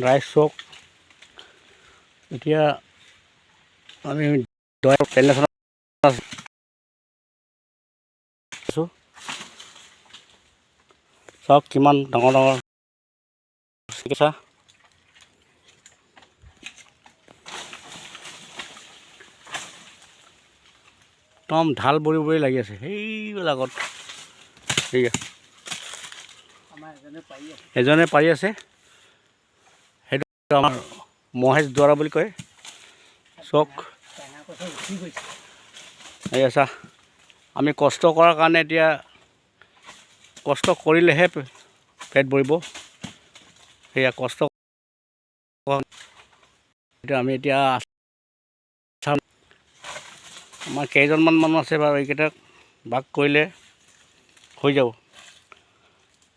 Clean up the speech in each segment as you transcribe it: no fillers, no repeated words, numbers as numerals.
Dry চক এতিয়া আমি প্লেনেশ্যনত আছোঁ। চাওক কিমান ডাঙৰ ডাঙৰ চিকিৎসা একদম ঢাল বৰি বৰি লাগি আছে সেইবিলাকত। ঠিক আছে, এজনে পাৰি আছে, সেইটো আমাৰ মহেশ দুৱাৰা বুলি কয়। চক এই আছা, আমি কষ্ট কৰাৰ কাৰণে এতিয়া কষ্ট কৰিলেহে পেট ভৰিব। সেয়া কষ্ট আমি এতিয়া আমাৰ কেইজনমান মানুহ আছে বাৰু, এইকেইটাক ভাগ কৰিলে হৈ যাব।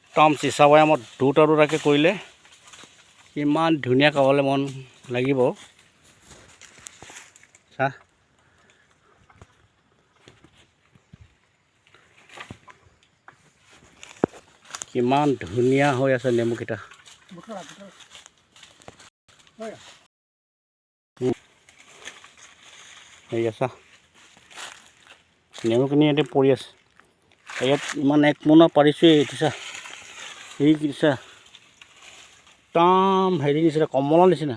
একদম চিচা বৈয়ামত দুটা দুটাকৈ কৰিলে কিমান ধুনীয়া খাবলৈ মন লাগিব। চাহ কিমান ধুনীয়া হৈ আছে নেমুকেইটা। ঠিক আছে, নেমুখিনি ইয়াতে পৰি আছে। ইয়াত ইমান এক মোনা পাৰিছোঁৱেই। এইটো চা, এই কিছা একদম হেৰি নিচিনা, কমলৰ নিচিনা।